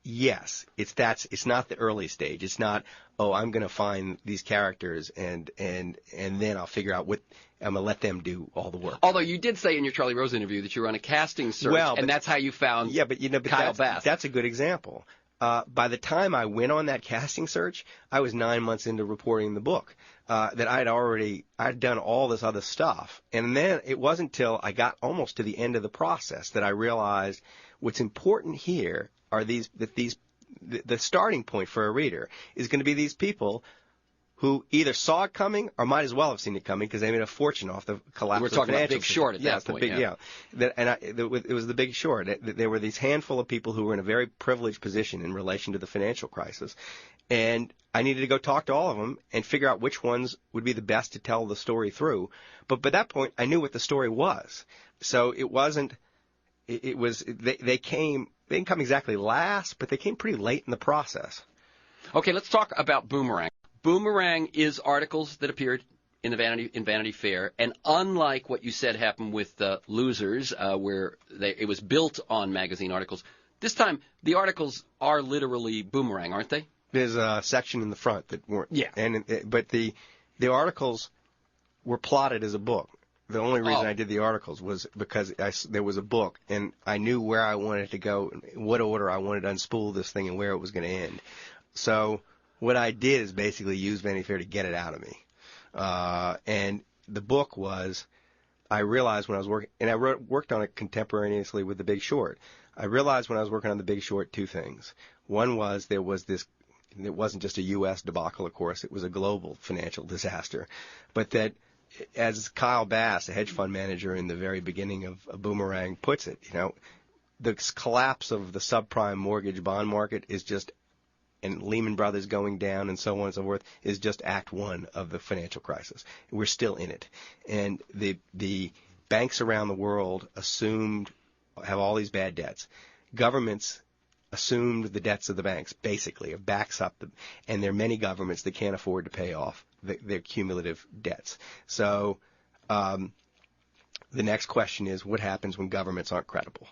[SPEAKER 2] Yes, it's not the early stage. It's not, I'm going to find these characters and then I'll figure out I'm going to let them do all the work.
[SPEAKER 1] Although you did say in your Charlie Rose interview that you were on a casting search, and that's how you found Kyle Bass.
[SPEAKER 2] That's a good example. By the time I went on that casting search, I was 9 months into reporting the book. That I'd done all this other stuff. And then it wasn't till I got almost to the end of the process that I realized what's important here are the starting point for a reader is going to be these people who either saw it coming or might as well have seen it coming because they made a fortune off the collapse of the financial system.
[SPEAKER 1] We're talking about Big Short at that point.
[SPEAKER 2] It was the Big Short. There were these handful of people who were in a very privileged position in relation to the financial crisis. And I needed to go talk to all of them and figure out which ones would be the best to tell the story through. But by that point, I knew what the story was. So it wasn't – they didn't come exactly last, but they came pretty late in the process.
[SPEAKER 1] Okay, let's talk about Boomerang. Boomerang is articles that appeared in Vanity Fair, and unlike what you said happened with Losers, where it was built on magazine articles, this time the articles are literally Boomerang, aren't they?
[SPEAKER 2] There's a section in the front that weren't.
[SPEAKER 1] Yeah.
[SPEAKER 2] But the articles were plotted as a book. The only reason I did the articles was because there was a book, and I knew where I wanted to go, in what order I wanted to unspool this thing, and where it was going to end. So what I did is basically use Vanity Fair to get it out of me. And the book was, I realized when I was working, and I worked on it contemporaneously with The Big Short. I realized when I was working on The Big Short two things. One was there was this. It wasn't just a U.S. debacle, of course. It was a global financial disaster. But that, as Kyle Bass, a hedge fund manager in the very beginning of Boomerang, puts it, the collapse of the subprime mortgage bond market is just, and Lehman Brothers going down and so on and so forth, is just act one of the financial crisis. We're still in it. And the banks around the world have all these bad debts. Governments assumed the debts of the banks, basically, it backs up and there are many governments that can't afford to pay off their cumulative debts. So the next question is, what happens when governments aren't credible?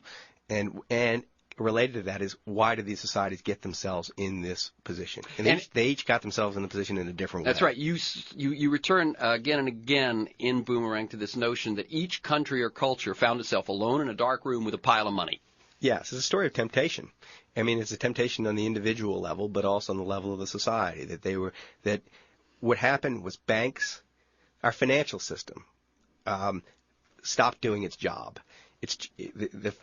[SPEAKER 2] And related to that is, why do these societies get themselves in this position? And they each got themselves in the position in a different way.
[SPEAKER 1] That's right. You return again and again in Boomerang to this notion that each country or culture found itself alone in a dark room with a pile of money.
[SPEAKER 2] Yes, it's a story of temptation. I mean, it's a temptation on the individual level, but also on the level of the society. That what happened was banks, our financial system, stopped doing its job. The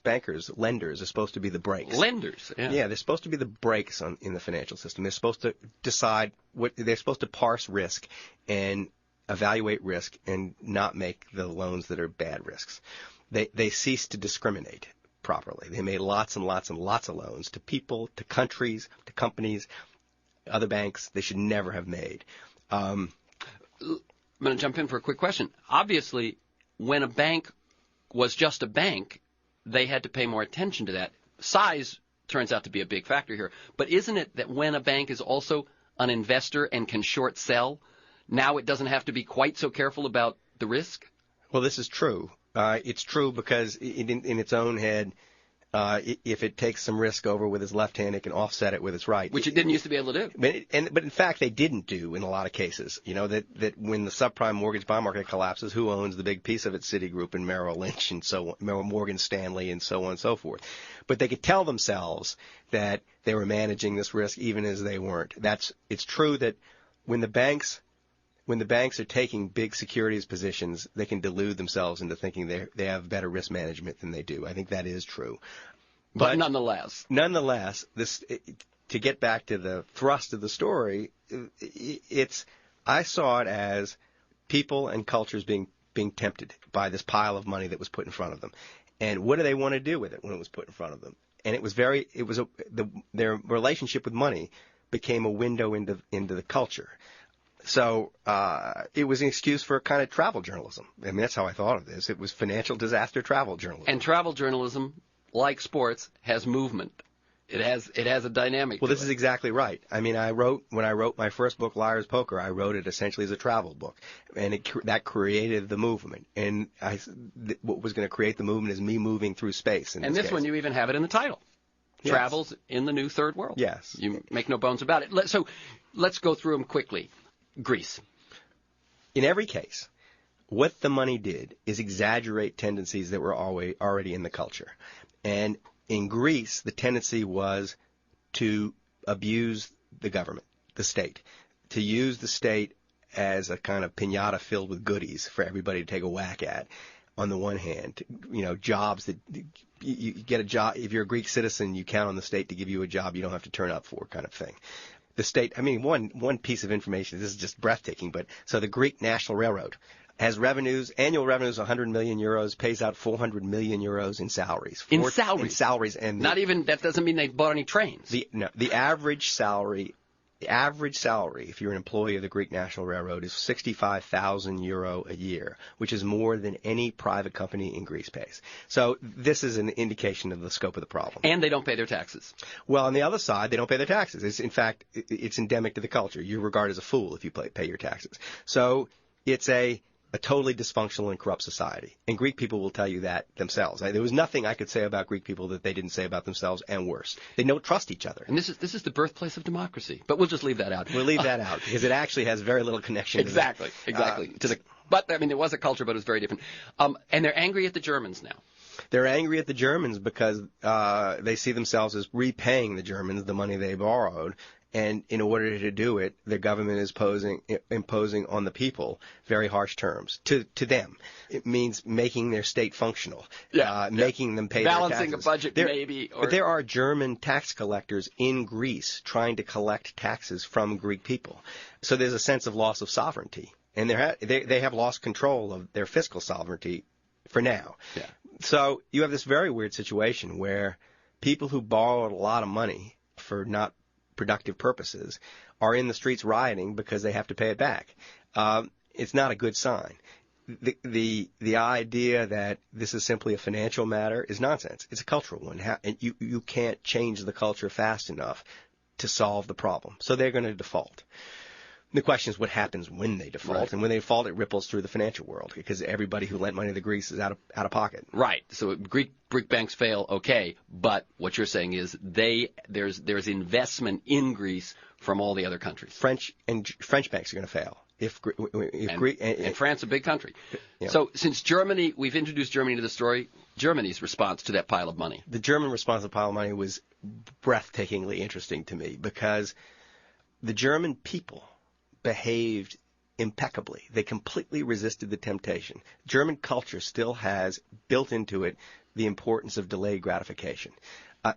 [SPEAKER 2] bankers, lenders are supposed to be the brakes.
[SPEAKER 1] Lenders, yeah.
[SPEAKER 2] Yeah, they're supposed to be the brakes in the financial system. They're supposed to decide they're supposed to parse risk and evaluate risk and not make the loans that are bad risks. They ceased to discriminate properly. They made lots and lots and lots of loans to people, to countries, to companies, other banks they should never have made.
[SPEAKER 1] I'm going to jump in for a quick question. Obviously, when a bank was just a bank, they had to pay more attention to that. Size turns out to be a big factor here. But isn't it that when a bank is also an investor and can short sell, now it doesn't have to be quite so careful about the risk?
[SPEAKER 2] Well, this is true. It's true because in its own head, If it takes some risk over with its left hand, it can offset it with its right.
[SPEAKER 1] Which it didn't used to be able to do.
[SPEAKER 2] But in fact, they didn't do in a lot of cases. You know, that when the subprime mortgage bond market collapses, who owns the big piece of it? Citigroup and Merrill Lynch and so on, Morgan Stanley and so on and so forth. But they could tell themselves that they were managing this risk even as they weren't. It's true that when the banks are taking big securities positions, they can delude themselves into thinking they have better risk management than they do. I think that is true.
[SPEAKER 1] But nonetheless,
[SPEAKER 2] to get back to the thrust of the story, I saw it as people and cultures being tempted by this pile of money that was put in front of them. And what do they want to do with it when it was put in front of them? And their relationship with money became a window into the culture. So it was an excuse for kind of travel journalism. I mean, that's how I thought of this. It was financial disaster travel journalism.
[SPEAKER 1] And travel journalism, like sports, has movement. It has a dynamic.
[SPEAKER 2] Well, this is exactly right. I mean, when I wrote my first book, Liar's Poker, I wrote it essentially as a travel book, and that created the movement. And what was going to create the movement is me moving through space.
[SPEAKER 1] And this one, you even have it in the title. Yes. Travels in the New Third World.
[SPEAKER 2] Yes.
[SPEAKER 1] You make no bones about it. So let's go through them quickly. Greece.
[SPEAKER 2] In every case, what the money did is exaggerate tendencies that were already in the culture. And in Greece, the tendency was to abuse the government, the state, to use the state as a kind of piñata filled with goodies for everybody to take a whack at. On the one hand, jobs that you get a job. If you're a Greek citizen, you count on the state to give you a job you don't have to turn up for, kind of thing. The state, I mean, one piece of information, this is just breathtaking, but so the Greek National Railroad has annual revenues 100 million euros, pays out 400 million euros in salaries.
[SPEAKER 1] In salaries?
[SPEAKER 2] And
[SPEAKER 1] that doesn't mean they bought any trains.
[SPEAKER 2] The average salary, if you're an employee of the Greek National Railroad, is 65,000 euro a year, which is more than any private company in Greece pays. So this is an indication of the scope of the problem.
[SPEAKER 1] And they don't pay their taxes.
[SPEAKER 2] Well, on the other side, they don't pay their taxes. In fact, it's endemic to the culture. You're regarded as a fool if you pay your taxes. So it's a totally dysfunctional and corrupt society. And Greek people will tell you that themselves. There was nothing I could say about Greek people that they didn't say about themselves, and worse. They don't trust each other.
[SPEAKER 1] And this is the birthplace of democracy. But we'll just leave that out.
[SPEAKER 2] We'll leave that out because it actually has very little connection
[SPEAKER 1] exactly. But, I mean, there was a culture, but it was very different. And they're angry at the Germans now.
[SPEAKER 2] They're angry at the Germans because they see themselves as repaying the Germans the money they borrowed. And in order to do it, the government is imposing on the people very harsh terms to them. It means making their state functional, making them pay
[SPEAKER 1] balancing
[SPEAKER 2] their taxes.
[SPEAKER 1] A budget, maybe.
[SPEAKER 2] But there are German tax collectors in Greece trying to collect taxes from Greek people. So there's a sense of loss of sovereignty, and they have lost control of their fiscal sovereignty for now.
[SPEAKER 1] Yeah.
[SPEAKER 2] So you have this very weird situation where people who borrowed a lot of money for not productive purposes are in the streets rioting because they have to pay it back. It's not a good sign. The idea that this is simply a financial matter is nonsense. It's a cultural one. And you can't change the culture fast enough to solve the problem. So they're going to default. The question is what happens when they default. Right. And when they default, it ripples through the financial world because everybody who lent money to Greece is out of pocket.
[SPEAKER 1] Right. So Greek banks fail, okay, but what you're saying is there's investment in Greece from all the other countries.
[SPEAKER 2] French banks are going to fail.
[SPEAKER 1] And France, a big country.
[SPEAKER 2] Yeah.
[SPEAKER 1] So since Germany, we've introduced Germany to the story, Germany's response to that pile of money.
[SPEAKER 2] The German response to the pile of money was breathtakingly interesting to me because the German people behaved impeccably. They completely resisted the temptation. German culture still has built into it the importance of delayed gratification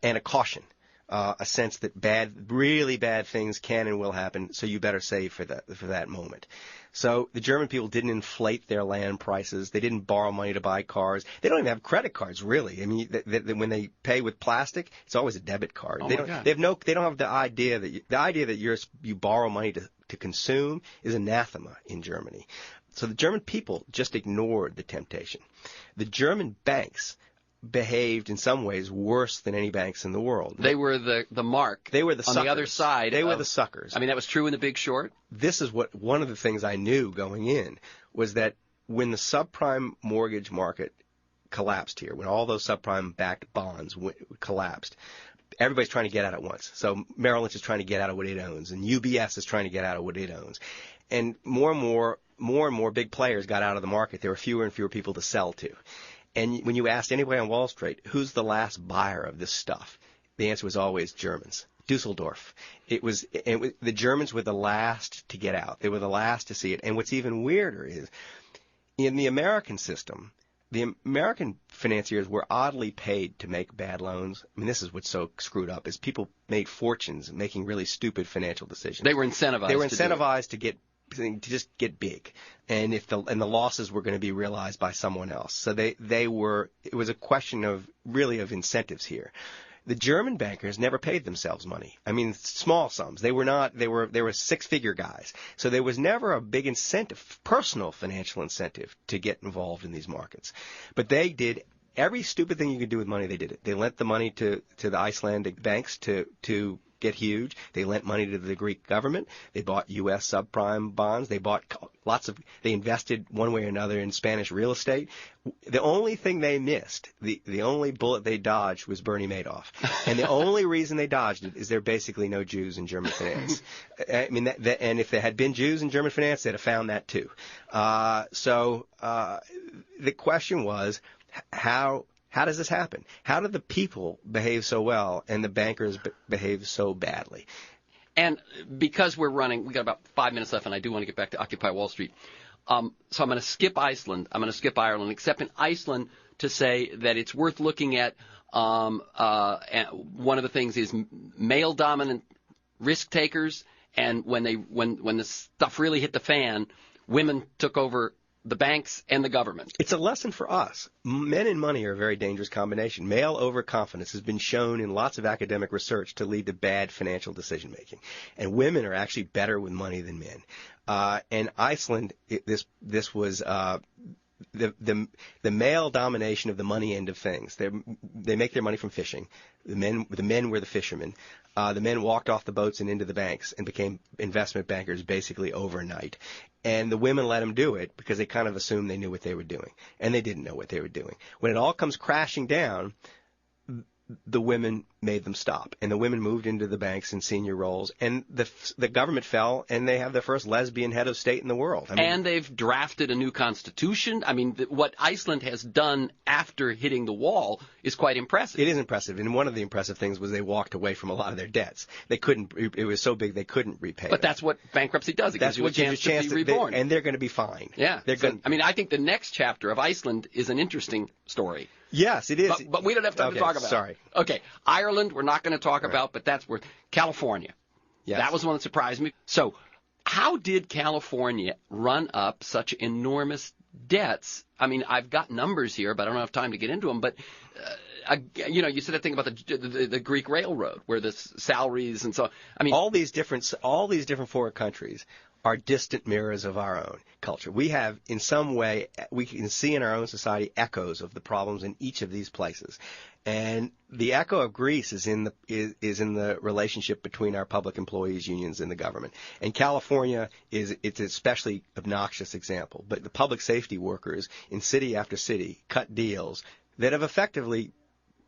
[SPEAKER 2] and a caution, a sense that really bad things can and will happen, so you better save for that moment. So the German people didn't inflate their land prices. They didn't borrow money to buy cars. They don't even have credit cards, really. I mean, when they pay with plastic, it's always a debit card.
[SPEAKER 1] Oh
[SPEAKER 2] They
[SPEAKER 1] my
[SPEAKER 2] don't
[SPEAKER 1] God.
[SPEAKER 2] have the idea that you borrow money to consume is anathema in Germany. So the German people just ignored the temptation. The German banks behaved in some ways worse than any banks in the world.
[SPEAKER 1] They were the mark.
[SPEAKER 2] They were the
[SPEAKER 1] on
[SPEAKER 2] suckers.
[SPEAKER 1] the other side.
[SPEAKER 2] They were the suckers.
[SPEAKER 1] I mean, that was true in The Big Short.
[SPEAKER 2] This is one of the things I knew going in was that when the subprime mortgage market collapsed here, when all those subprime-backed bonds collapsed, everybody's trying to get out at once. So Merrill Lynch is trying to get out of what it owns, and UBS is trying to get out of what it owns. And more and more big players got out of the market. There were fewer and fewer people to sell to. And when you asked anybody on Wall Street, who's the last buyer of this stuff, the answer was always Germans. Dusseldorf. The Germans were the last to get out. They were the last to see it. And what's even weirder is, in the American system, the American financiers were oddly paid to make bad loans. I mean, this is what's so screwed up, is people made fortunes making really stupid financial decisions.
[SPEAKER 1] They were incentivized.
[SPEAKER 2] They were incentivized to just get big, and the losses were going to be realized by someone else. So it was a question of incentives here. The German bankers never paid themselves money. I mean, small sums. They were six-figure guys. So there was never a big incentive, personal financial incentive, to get involved in these markets. But they did every stupid thing you could do with money. They did it. They lent the money to the Icelandic banks to get huge. They lent money to the Greek government. They bought U.S. subprime bonds. They invested one way or another in Spanish real estate. The only thing they missed, the only bullet they dodged, was Bernie Madoff. And the only reason they dodged it is there are basically no Jews in German finance. I mean, and if there had been Jews in German finance, they'd have found that too. So the question was, how does this happen? How do the people behave so well and the bankers behave so badly?
[SPEAKER 1] And because we got about 5 minutes left, and I do want to get back to Occupy Wall Street. So I'm going to skip Iceland. I'm going to skip Ireland, except in Iceland to say that it's worth looking at. One of the things is male-dominant risk takers, and when the stuff really hit the fan, women took over the banks and the government.
[SPEAKER 2] It's a lesson for us. Men and money are a very dangerous combination. Male overconfidence has been shown in lots of academic research to lead to bad financial decision making. And women are actually better with money than men. And Iceland, this was the male domination of the money end of things. They make their money from fishing. The men were the fishermen. The men walked off the boats and into the banks and became investment bankers basically overnight. And the women let them do it because they kind of assumed they knew what they were doing. And they didn't know what they were doing. When it all comes crashing down, the women made them stop. And the women moved into the banks in senior roles. And the government fell, and they have the first lesbian head of state in the world.
[SPEAKER 1] And they've drafted a new constitution. I mean, what Iceland has done after hitting the wall is quite impressive.
[SPEAKER 2] It is impressive. And one of the impressive things was they walked away from a lot of their debts. It was so big they couldn't repay
[SPEAKER 1] But that's what bankruptcy does. It gives you a chance to be reborn.
[SPEAKER 2] And they're going to be fine.
[SPEAKER 1] Yeah. I think the next chapter of Iceland is an interesting story.
[SPEAKER 2] Yes, it is.
[SPEAKER 1] But we don't have time to talk about it.
[SPEAKER 2] Sorry.
[SPEAKER 1] Okay. Ireland, we're not going to talk about, but that's worth. California.
[SPEAKER 2] Yes.
[SPEAKER 1] That was one that surprised me. So how did California run up such enormous debts? I mean, I've got numbers here, but I don't have time to get into them. But, you said that thing about the Greek railroad, where the salaries and so on. I mean,
[SPEAKER 2] all these different foreign countries are distant mirrors of our own culture. We have, in some way, we can see in our own society echoes of the problems in each of these places. And the echo of Greece is in the relationship between our public employees unions and the government. And California it's an especially obnoxious example. But the public safety workers in city after city cut deals that have effectively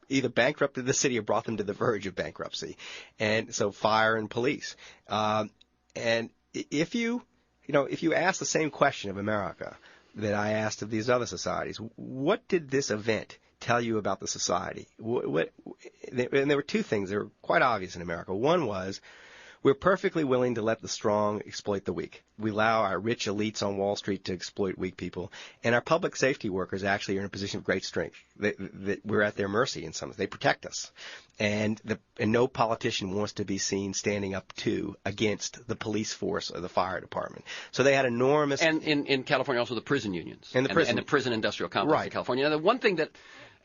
[SPEAKER 2] either bankrupted the city or brought them to the verge of bankruptcy. And so fire and police. And if you ask the same question of America that I asked of these other societies, what did this event tell you about the society? And there were two things that were quite obvious in America. One was, we're perfectly willing to let the strong exploit the weak. We allow our rich elites on Wall Street to exploit weak people. And our public safety workers actually are in a position of great strength. We're at their mercy in some ways. They protect us. And no politician wants to be seen standing up against the police force or the fire department. So they had enormous...
[SPEAKER 1] And in California, also the prison unions. And the prison industrial complex
[SPEAKER 2] right.
[SPEAKER 1] in California. Now, the one thing that...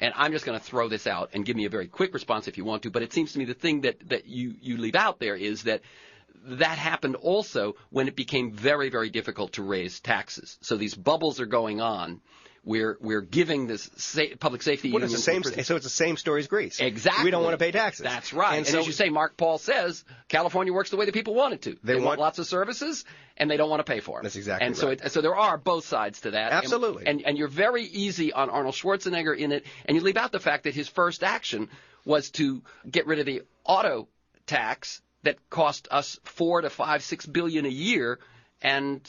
[SPEAKER 1] And I'm just going to throw this out and give me a very quick response if you want to, but it seems to me the thing that you leave out there is that happened also when it became very, very difficult to raise taxes. So these bubbles are going on we're giving this public safety union.
[SPEAKER 2] So it's the same story as Greece.
[SPEAKER 1] Exactly.
[SPEAKER 2] We don't want to pay taxes.
[SPEAKER 1] That's right. And
[SPEAKER 2] so,
[SPEAKER 1] as you say, Mark Paul says, California works the way the people want it to. They want lots of services, and they don't want to pay for them.
[SPEAKER 2] That's exactly
[SPEAKER 1] right.
[SPEAKER 2] And
[SPEAKER 1] so there are both sides to that.
[SPEAKER 2] Absolutely.
[SPEAKER 1] And you're very easy on Arnold Schwarzenegger in it, and you leave out the fact that his first action was to get rid of the auto tax that cost us $4 to $6 billion a year, and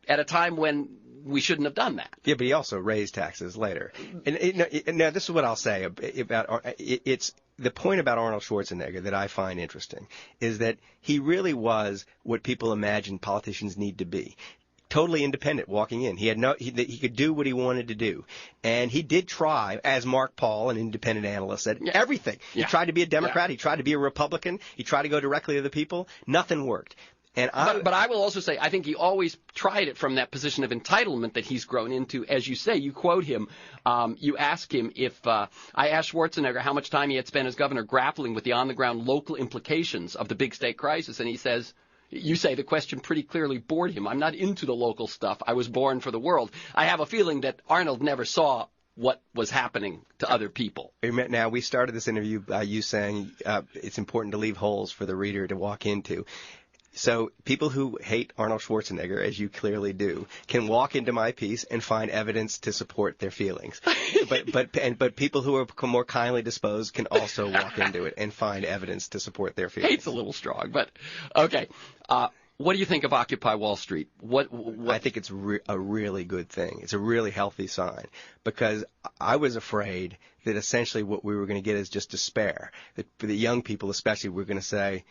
[SPEAKER 1] at a time when we shouldn't have done that.
[SPEAKER 2] Yeah, but he also raised taxes later. And now this is what I'll say about it's the point about Arnold Schwarzenegger that I find interesting is that he really was what people imagine politicians need to be. Totally independent walking in. He could do what he wanted to do. And he did try, as Mark Paul, an independent analyst, said, everything. He tried to be a Democrat. He tried to be a Republican. He tried to go directly to the people. Nothing worked. But I will also say, I think he always tried it from that position of entitlement that he's grown into. As you say, you quote him. You ask him if I asked Schwarzenegger how much time he had spent as governor grappling with the on-the-ground local implications of the big state crisis, and he says, you say the question pretty clearly bored him. I'm not into the local stuff. I was born for the world. I have a feeling that Arnold never saw what was happening to other people. Now, we started this interview by you saying it's important to leave holes for the reader to walk into. So people who hate Arnold Schwarzenegger, as you clearly do, can walk into my piece and find evidence to support their feelings. But people who are more kindly disposed can also walk into it and find evidence to support their feelings.
[SPEAKER 1] Hate's a little strong, but okay. What do you think of Occupy Wall Street? What?
[SPEAKER 2] I think it's a really good thing. It's a really healthy sign because I was afraid that essentially what we were going to get is just despair. That for the young people especially, we're going to say,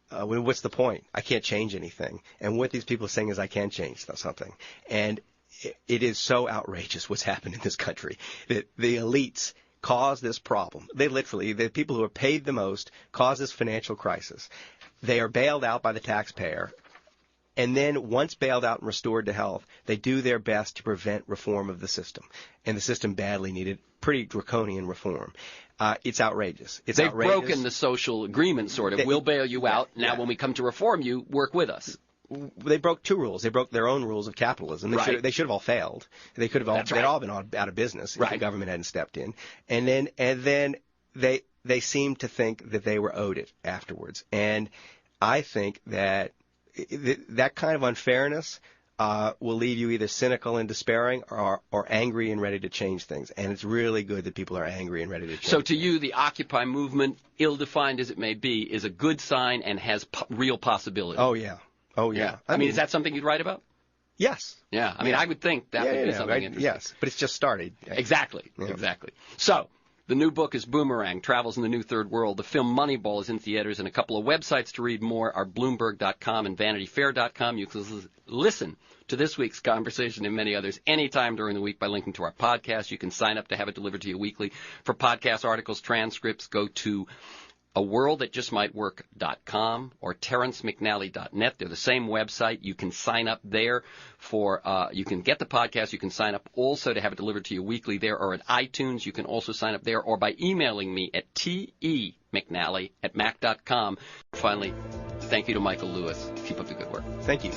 [SPEAKER 2] what's the point? I can't change anything. And what these people are saying is I can change something. And it is so outrageous what's happened in this country that the elites cause this problem. The people who are paid the most cause this financial crisis. They are bailed out by the taxpayer. And then once bailed out and restored to health, they do their best to prevent reform of the system. And the system badly needed pretty draconian reform. It's outrageous.
[SPEAKER 1] They've broken the social agreement, sort of. We'll bail you out. Now, when we come to reform you, work with us.
[SPEAKER 2] They broke two rules. They broke their own rules of capitalism. They should have all failed. They could have they'd all been out of business if the government hadn't stepped in. And then they seemed to think that they were owed it afterwards. And I think that that kind of unfairness will leave you either cynical and despairing or angry and ready to change things. And it's really good that people are angry and ready to change
[SPEAKER 1] So to you, the Occupy movement, ill-defined as it may be, is a good sign and has real possibility.
[SPEAKER 2] Oh, yeah.
[SPEAKER 1] I mean, is that something you'd write about?
[SPEAKER 2] Yes.
[SPEAKER 1] Yeah. I mean, I would think that would be something interesting.
[SPEAKER 2] Yes, but it's just started.
[SPEAKER 1] Exactly. So, the new book is Boomerang, Travels in the New Third World. The film Moneyball is in theaters, and a couple of websites to read more are Bloomberg.com and VanityFair.com. You can listen to this week's conversation and many others anytime during the week by linking to our podcast. You can sign up to have it delivered to you weekly. For podcast articles, transcripts, go to aworldthatjustmightwork.com or terrencemcnally.net. They're the same website. You can sign up there you can get the podcast. You can sign up also to have it delivered to you weekly there or at iTunes. You can also sign up there or by emailing me at temcnally@mac.com. Finally, thank you to Michael Lewis. Keep up the good work.
[SPEAKER 2] Thank you.